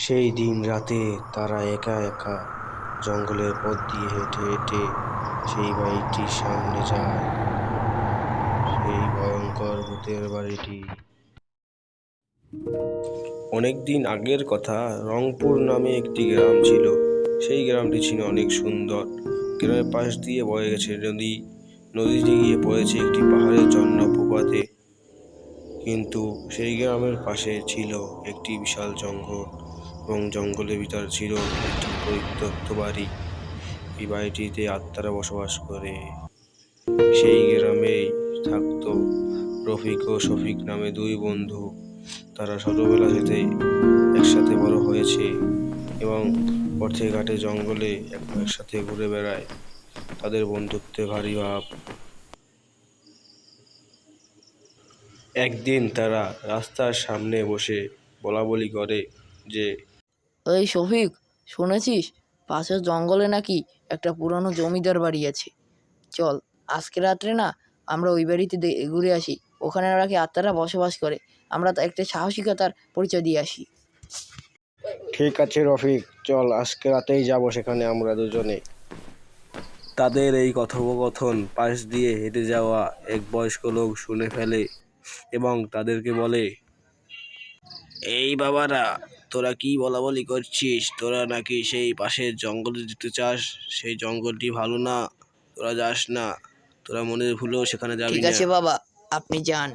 সেই দিন রাতে তারা একা একা জঙ্গলের পথ দিয়ে হেঁটে হেঁটে সেই বাড়িটির সামনে যায়, সেই ভয়ঙ্কর ভূতের বাড়িটি। অনেকদিন আগের কথা, রংপুর নামে একটি গ্রাম ছিল। সেই গ্রামটি ছিল অনেক সুন্দর। গ্রামের পাশ দিয়ে বয়ে গেছে নদী। নদীটি গিয়ে পড়েছে একটি পাহাড়ের জলপ্রপাতে। কিন্তু সেই গ্রামের পাশে ছিল একটি বিশাল জঙ্গল, এবং জঙ্গলের ভিতর ছিল একটি পরিত্যক্ত বাড়ি। এই বাড়িটিতে আত্মারা বসবাস করে। সেই গ্রামেই থাকতো রফিক ও শফিক নামে দুই বন্ধু। তারা ছোটবেলা থেকেই একসাথে বড় হয়েছে এবং পথে ঘাটে জঙ্গলে একসাথে ঘুরে বেড়ায়। তাদের বন্ধুত্বে ভারী ভাব। একদিন তারা রাস্তার সামনে বসে বলাবলি করে যে, এই শফিক, শুনেছিস পাশের জঙ্গলে নাকি একটা পুরনো জমিদার বাড়ি আছে? চল আজকে রাত্রে না আমরা ওই বাড়িতে ঘুরে আসি। ওখানে নাকি আত্মারা বসবাস করে। আমরা তো একটা সাহসিকতার পরিচয় দিয়ে আসি। ঠিক আছে রফিক, চল আজকে রাতেই যাবো সেখানে আমরা দুজনে। তাদের এই কথোপকথন পাশ দিয়ে হেঁটে যাওয়া এক বয়স্ক লোক শুনে ফেলে এবং তাদেরকে বলে, এই বাবারা, তোরা কি বলাবলি করছিস? তোরা নাকি সেই পাশের জঙ্গলে যেতে চাস? সেই জঙ্গলটি ভালো না, তোরা যাস না। তোরা মনের ভুলেও সেখানে যাবি ঠিক না। আছে বাবা, আপনি যান।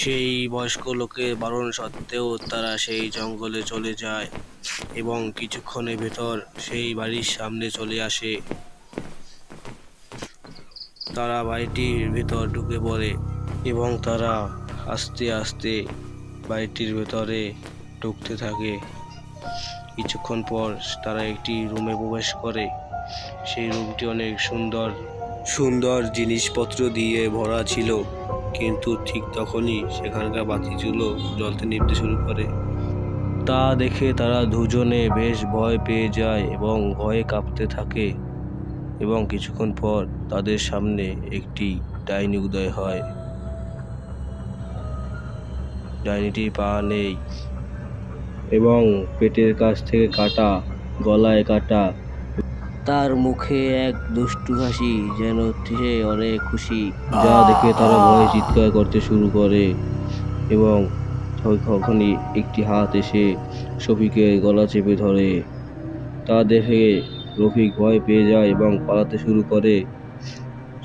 সেই বয়স্ক লোকের বারণ সত্ত্বেও তারা সেই জঙ্গলে চলে যায় এবং কিছুক্ষণের ভেতর সেই বাড়ির সামনে চলে আসে। তারা বাড়িটির ভেতর ঢুকে পড়ে এবং তারা আস্তে আস্তে বাড়িটির ভেতরে ঢুকতে থাকে। কিছুক্ষণ পর তারা একটি রুমে প্রবেশ করে। সেই রুমটি অনেক সুন্দর সুন্দর জিনিসপত্র দিয়ে ভরা ছিল, কিন্তু ঠিক তখনই সেখানকার বাতিগুলো জ্বলতে নিভতে শুরু করে। তা দেখে তারা দুজনে বেশ ভয় পেয়ে যায় এবং ভয়ে কাঁপতে থাকে। এবং কিছুক্ষণ পর তাদের সামনে একটি ডাইনি উদয় হয়। ডাইনিটির পা নেই এবং পেটের কাছ থেকে কাটা, গলায় কাটা। তার মুখে এক দুষ্টু হাসি, যেন সে অনেক খুশি। যা দেখে তারা ভয়ে চিৎকার করতে শুরু করে এবং তখনই একটি হাত এসে শফিকের গলা চেপে ধরে। তা দেখে রফিক ভয় পেয়ে যায় এবং পালাতে শুরু করে।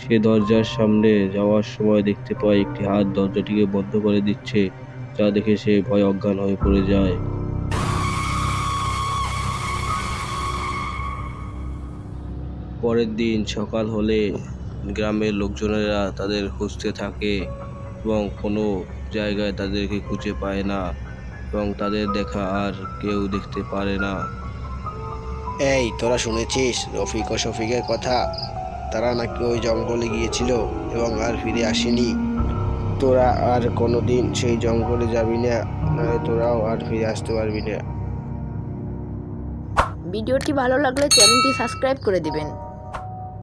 সে দরজার সামনে যাওয়ার সময় দেখতে পায় একটি হাত দরজাটিকে বন্ধ করে দিচ্ছে, যা দেখে সে ভয়ে অজ্ঞান হয়ে পড়ে যায়। পরের দিন সকাল হলে গ্রামের লোকজনেরা তাদের খুঁজতে থাকে এবং কোনো জায়গায় তাদেরকে খুঁজে পায় না এবং তাদের দেখা আর কেউ দেখতে পারে না। এই, তোরা শুনেছিস রফিক ও শফিকের কথা? তারা নাকি ওই জঙ্গলে গিয়েছিল এবং আর ফিরে আসেনি। তোরা আর কোনোদিন সেই জঙ্গলে যাবি না, নয় তোরাও আর ফিরে আসতে পারবি না। ভিডিওটি ভালো লাগলে চ্যানেলটি সাবস্ক্রাইব করে দিবেন।